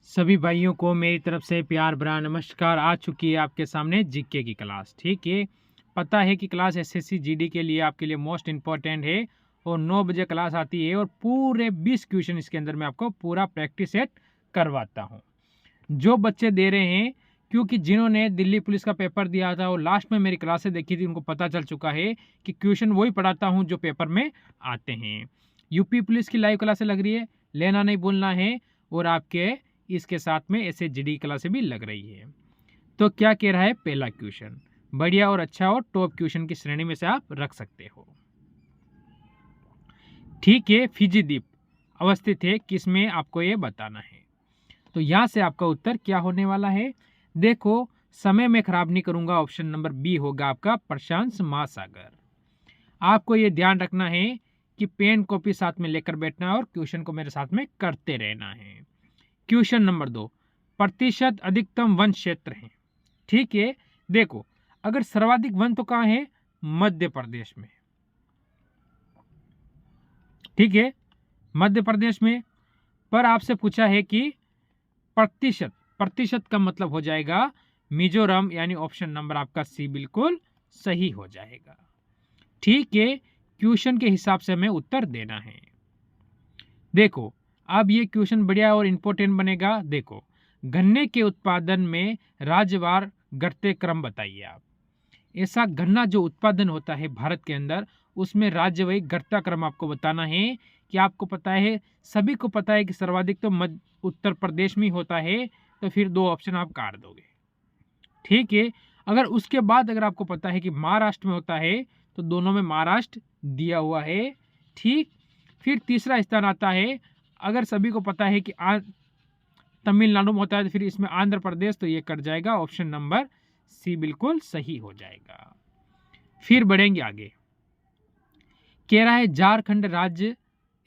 सभी भाइयों को मेरी तरफ से प्यार भरा नमस्कार। आ चुकी है आपके सामने जीके की क्लास। ठीक है, पता है कि क्लास एसएससी जीडी के लिए आपके लिए मोस्ट इम्पॉर्टेंट है और 9 बजे क्लास आती है और पूरे 20 क्वेश्चन इसके अंदर मैं आपको पूरा प्रैक्टिस सेट करवाता हूँ। जो बच्चे दे रहे हैं, क्योंकि जिन्होंने दिल्ली पुलिस का पेपर दिया था और लास्ट में मेरी क्लासें देखी थी, उनको पता चल चुका है कि क्वेश्चन वही पढ़ाता हूँ जो पेपर में आते हैं। यूपी पुलिस की लाइव क्लासें लग रही है, लेना नहीं भूलना है। और आपके इसके साथ में ऐसे जीडी क्लासें भी लग रही है। तो क्या कह रहा है पहला क्वेश्चन, बढ़िया और अच्छा और टॉप क्वेश्चन की श्रेणी में से आप रख सकते हो। ठीक है, फिजी द्वीप अवस्थित है किसमें, आपको ये बताना है। तो यहां से आपका उत्तर क्या होने वाला है, देखो समय में खराब नहीं करूंगा, ऑप्शन नंबर बी होगा आपका प्रशांत महासागर। आपको ये ध्यान रखना है कि पेन कॉपी साथ में लेकर बैठना है और क्वेश्चन को मेरे साथ में करते रहना है। क्वेश्चन नंबर 2, प्रतिशत अधिकतम वन क्षेत्र है। ठीक है, देखो अगर सर्वाधिक वन तो कहाँ है, मध्य प्रदेश में। ठीक है, मध्य प्रदेश में। पर आपसे पूछा है कि प्रतिशत, प्रतिशत का मतलब हो जाएगा मिजोरम, यानी ऑप्शन नंबर आपका सी बिल्कुल सही हो जाएगा। ठीक है, क्वेश्चन के हिसाब से हमें उत्तर देना है। देखो अब ये क्वेश्चन बढ़िया और इंपॉर्टेंट बनेगा। देखो गन्ने के उत्पादन में राज्यवार घटते क्रम बताइए आप। ऐसा गन्ना जो उत्पादन होता है भारत के अंदर, उसमें राज्यवाही घटता क्रम आपको बताना है। कि आपको पता है, सभी को पता है कि सर्वाधिक तो मध्य उत्तर प्रदेश में होता है, तो फिर 2 ऑप्शन आप काट दोगे। ठीक है, अगर उसके बाद अगर आपको पता है कि महाराष्ट्र में होता है, तो दोनों में महाराष्ट्र दिया हुआ है। ठीक, फिर तीसरा स्थान आता है, अगर सभी को पता है कि तमिलनाडु में होता है, तो फिर इसमें आंध्र प्रदेश, तो ये कट जाएगा, ऑप्शन नंबर सी बिल्कुल सही हो जाएगा। फिर बढ़ेंगे आगे, कह रहा है झारखंड राज्य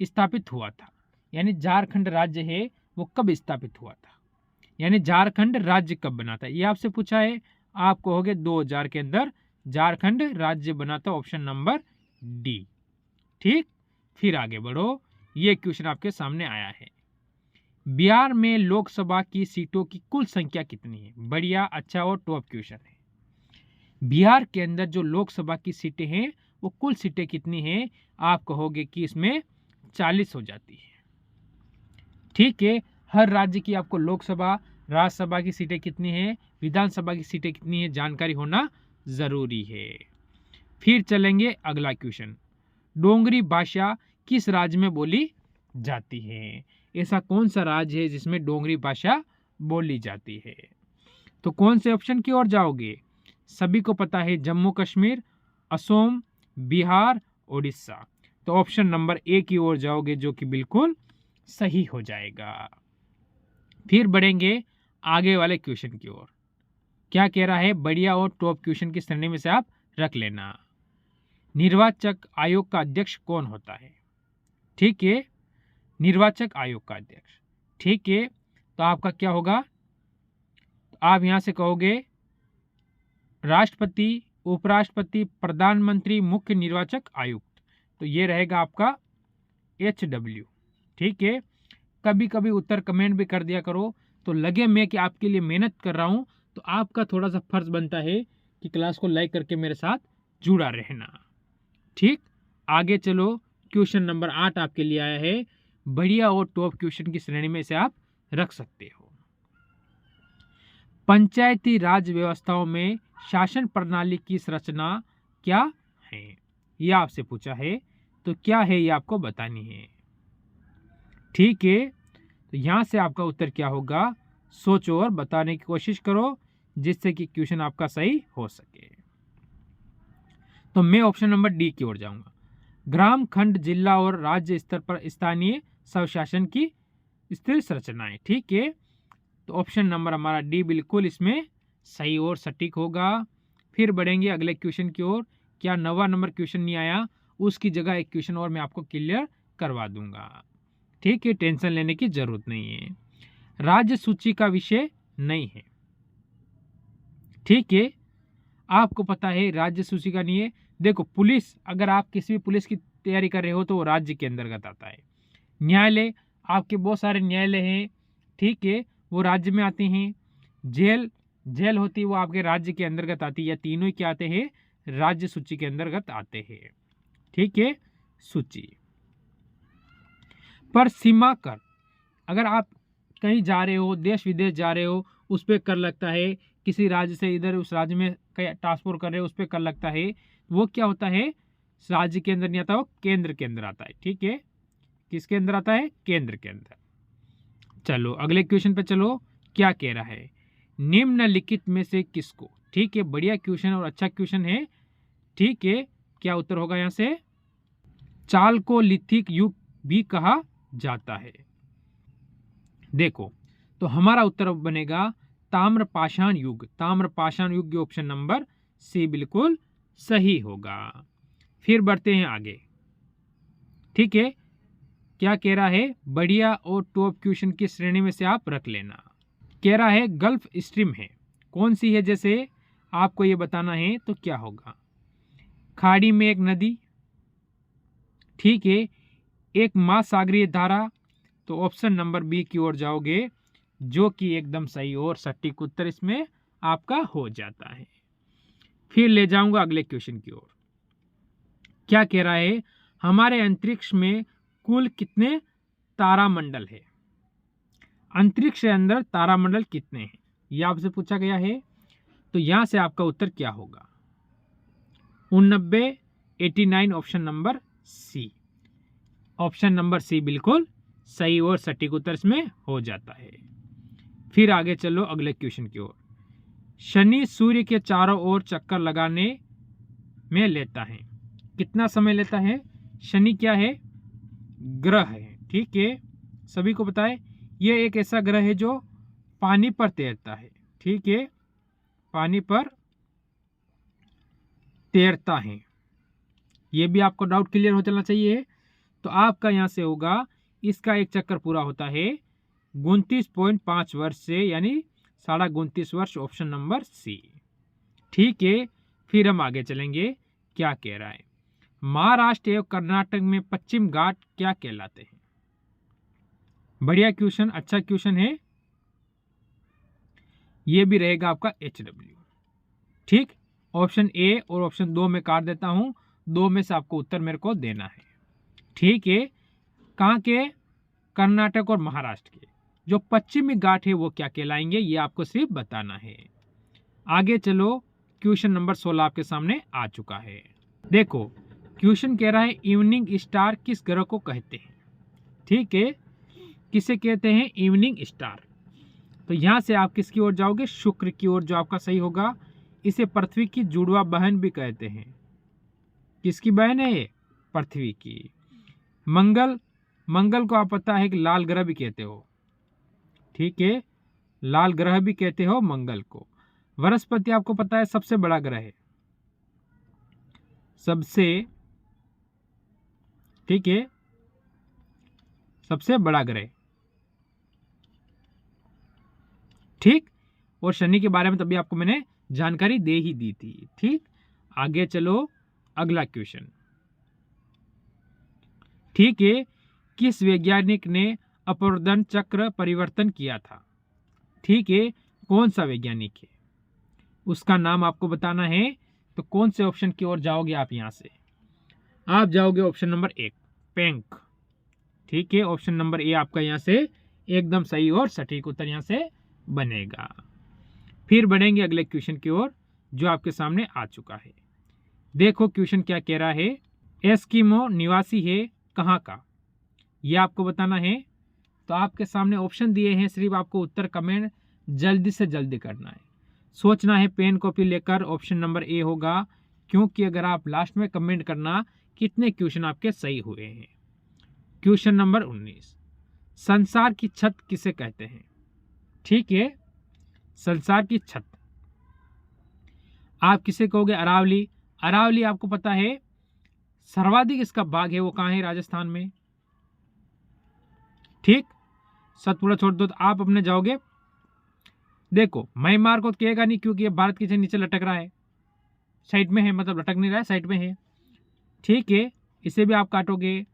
स्थापित हुआ था, यानी झारखंड राज्य है वो कब स्थापित हुआ था, यानी झारखंड राज्य कब बना था, ये आपसे पूछा है। आप कहोगे 2000 के अंदर झारखंड राज्य बना था, ऑप्शन नंबर डी। ठीक, फिर आगे बढ़ो, ये क्वेश्चन आपके सामने आया है, बिहार में लोकसभा की सीटों की कुल संख्या कितनी है। बढ़िया, अच्छा और टॉप क्वेश्चन है। बिहार के अंदर जो लोकसभा की सीटें हैं वो कुल सीटें कितनी हैं, आप कहोगे कि इसमें 40 हो जाती है। ठीक है, हर राज्य की आपको लोकसभा, राज्यसभा की सीटें कितनी हैं, विधानसभा की सीटें कितनी है, जानकारी होना जरूरी है। फिर चलेंगे अगला क्वेश्चन, डोंगरी भाषा किस राज्य में बोली जाती है। ऐसा कौन सा राज्य है जिसमें डोंगरी भाषा बोली जाती है। तो कौन से ऑप्शन की ओर जाओगे, सभी को पता है जम्मू कश्मीर, असम, बिहार, उड़ीसा। तो ऑप्शन नंबर ए की ओर जाओगे, जो कि बिल्कुल सही हो जाएगा। फिर बढ़ेंगे आगे वाले क्वेश्चन की ओर, क्या कह रहा है, बढ़िया और टॉप क्वेश्चन की श्रेणी में से आप रख लेना। निर्वाचक आयोग का अध्यक्ष कौन होता है। ठीक है, निर्वाचक आयोग का अध्यक्ष। ठीक है, तो आपका क्या होगा, आप यहां से कहोगे राष्ट्रपति, उपराष्ट्रपति, प्रधानमंत्री, मुख्य निर्वाचक आयुक्त। तो ये रहेगा आपका HW। ठीक है, कभी कभी उत्तर कमेंट भी कर दिया करो, तो लगे मैं कि आपके लिए मेहनत कर रहा हूं, तो आपका थोड़ा सा फर्ज बनता है कि क्लास को लाइक करके मेरे साथ जुड़ा रहना। ठीक, आगे चलो, क्वेश्चन नंबर 8 आपके लिए आया है, बढ़िया और टॉप क्वेश्चन की श्रेणी में से आप रख सकते हो। पंचायती राज व्यवस्थाओं में शासन प्रणाली की संरचना क्या है, यह आपसे पूछा है, तो क्या है ये आपको बतानी है। ठीक है, तो यहां से आपका उत्तर क्या होगा, सोचो और बताने की कोशिश करो, जिससे कि क्वेश्चन आपका सही हो सके। तो मैं ऑप्शन नंबर डी की ओर जाऊंगा, ग्राम, खंड, जिला और राज्य स्तर पर स्थानीय स्वशासन की स्थिर संरचनाएं। ठीक है, तो ऑप्शन नंबर हमारा डी बिल्कुल इसमें सही और सटीक होगा। फिर बढ़ेंगे अगले क्वेश्चन की ओर, क्या 9वां नंबर क्वेश्चन नहीं आया, उसकी जगह एक क्वेश्चन और मैं आपको क्लियर करवा दूंगा। ठीक है, टेंशन लेने की जरूरत नहीं है, राज्य सूची का विषय नहीं है। ठीक है, आपको पता है राज्य सूची का नहीं है। देखो पुलिस, अगर आप किसी भी पुलिस की तैयारी कर रहे हो तो वो राज्य के अंतर्गत आता है। न्यायालय, आपके बहुत सारे न्यायालय हैं। ठीक है, वो राज्य में आते हैं। जेल जेल होती है वो आपके राज्य के अंतर्गत आती है, या तीनों ही क्या आते हैं, राज्य सूची के अंतर्गत आते हैं। ठीक है, सूची पर सीमा कर, अगर आप कहीं जा रहे हो, देश विदेश जा रहे हो, उस पर कर लगता है। किसी राज्य से इधर उस राज्य में ट्रांसपोर्ट कर रहे हो, उस पर कर लगता है। वो क्या होता है, राज्य के अंदर नहीं आता, वो केंद्र के अंदर आता है। ठीक है, किसके अंदर आता है, केंद्र के अंदर। चलो अगले क्वेश्चन पे चलो, क्या कह रहा है, निम्नलिखित में से किसको, ठीक है, बढ़िया क्वेश्चन और अच्छा क्वेश्चन है। ठीक है, क्या उत्तर होगा यहाँ से, चालकोलिथिक युग भी कहा जाता है। देखो तो हमारा उत्तर बनेगा ताम्रपाषाण युग। ताम्रपाषाण युग, ऑप्शन नंबर सी बिल्कुल सही होगा। फिर बढ़ते हैं आगे। ठीक है, क्या कह रहा है, बढ़िया और टॉप क्वेश्चन की श्रेणी में से आप रख लेना। कह रहा है गल्फ स्ट्रीम है, कौन सी है, जैसे आपको ये बताना है तो क्या होगा, खाड़ी में एक नदी। ठीक है, एक महासागरीय धारा, तो ऑप्शन नंबर बी की ओर जाओगे, जो कि एकदम सही और सटीक उत्तर इसमें आपका हो जाता है। फिर ले जाऊंगा अगले क्वेश्चन की ओर। क्या कह रहा है, हमारे अंतरिक्ष में कुल कितने तारामंडल है, अंतरिक्ष के अंदर तारामंडल कितने हैं, ये आपसे पूछा गया है। तो यहां से आपका उत्तर क्या होगा, 89, 89, option number C. Option number C बिल्कुल सही और सटीक उत्तर इसमें हो जाता है। फिर आगे चलो अगले क्वेश्चन की ओर। शनि सूर्य के चारों ओर चक्कर लगाने में लेता है, कितना समय लेता है, शनि क्या है, ग्रह है। ठीक है, सभी को पता है यह एक ऐसा ग्रह है जो पानी पर तैरता है। ठीक है, पानी पर तैरता है, ये भी आपको डाउट क्लियर हो चलना चाहिए। तो आपका यहां से होगा, इसका एक चक्कर पूरा होता है 29.5 वर्ष से, यानी 29.5 वर्ष, ऑप्शन नंबर सी। ठीक है, फिर हम आगे चलेंगे। क्या कह रहा है, महाराष्ट्र एवं कर्नाटक में पश्चिम घाट क्या कहलाते हैं। बढ़िया क्वेश्चन, अच्छा क्वेश्चन है, ये भी रहेगा आपका HW। ठीक, ऑप्शन ए और ऑप्शन 2 में काट देता हूं, 2 में से आपको उत्तर मेरे को देना है। ठीक है, कहाँ के, कर्नाटक और महाराष्ट्र के जो पश्चिमी घाट है वो क्या कहलाएंगे, ये आपको सिर्फ बताना है। आगे चलो, क्वेश्चन नंबर 16 आपके सामने आ चुका है। देखो क्वेश्चन कह रहा है इवनिंग स्टार किस ग्रह को कहते हैं। ठीक है, किसे कहते हैं, इवनिंग स्टार। तो यहां से आप किसकी ओर जाओगे, शुक्र की ओर, जो आपका सही होगा। इसे पृथ्वी की जुड़वा बहन भी कहते हैं। किसकी बहन है ये, पृथ्वी की। मंगल को आप पता है कि लाल ग्रह भी कहते हो। ठीक है, लाल ग्रह भी कहते हो मंगल को। बृहस्पति आपको पता है सबसे बड़ा ग्रह है, ठीक है, सबसे बड़ा ग्रह। ठीक, और शनि के बारे में तभी आपको मैंने जानकारी दे ही दी थी। ठीक, आगे चलो अगला क्वेश्चन। ठीक है, किस वैज्ञानिक ने अपवर्तन चक्र परिवर्तन किया था। ठीक है, कौन सा वैज्ञानिक है, उसका नाम आपको बताना है। तो कौन से ऑप्शन की ओर जाओगे आप, यहां से आप जाओगे ऑप्शन नंबर 1, पेंक। ठीक है, ऑप्शन नंबर ए आपका यहां से एकदम सही और सटीक उत्तर यहां से बनेगा। फिर बढ़ेंगे अगले क्वेश्चन की ओर, जो आपके सामने आ चुका है। देखो क्वेश्चन क्या कह रहा है, एस्किमो निवासी है कहाँ का, यह आपको बताना है। तो आपके सामने ऑप्शन दिए हैं, सिर्फ आपको उत्तर कमेंट जल्दी से जल्दी करना है, सोचना है पेन कॉपी लेकर। ऑप्शन नंबर ए होगा, क्योंकि अगर आप लास्ट में कमेंट करना कितने क्वेश्चन आपके सही हुए हैं। क्वेश्चन नंबर 19, संसार की छत किसे कहते हैं। ठीक है, संसार की छत आप किसे कहोगे, अरावली। अरावली आपको पता है सर्वाधिक इसका भाग है वो कहाँ है, राजस्थान में। ठीक, सतपुड़ा छोड़ दो तो आप अपने जाओगे। देखो म्यांमार को कहेगा नहीं, क्योंकि ये भारत के नीचे लटक रहा है, साइड में है, मतलब लटक नहीं रहा है, साइड में है। ठीक है, इसे भी आप काटोगे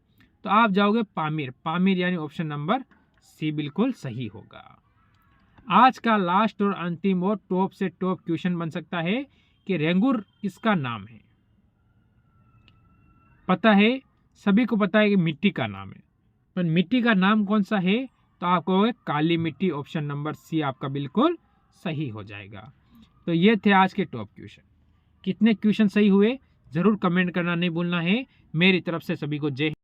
तो आप जाओगे पामीर। पामीर यानी ऑप्शन नंबर सी बिल्कुल सही होगा। आज का लास्ट और अंतिम और टॉप से टॉप क्वेश्चन बन सकता है कि रेंगुर किसका नाम है। पता है, सभी को पता है कि मिट्टी का नाम है, पर मिट्टी का नाम कौन सा है, तो आप कहोगे काली मिट्टी। ऑप्शन नंबर सी आपका बिल्कुल सही हो जाएगा। तो ये थे आज के टॉप क्वेश्चन। कितने क्वेश्चन सही हुए जरूर कमेंट करना नहीं भूलना है। मेरी तरफ से सभी को जय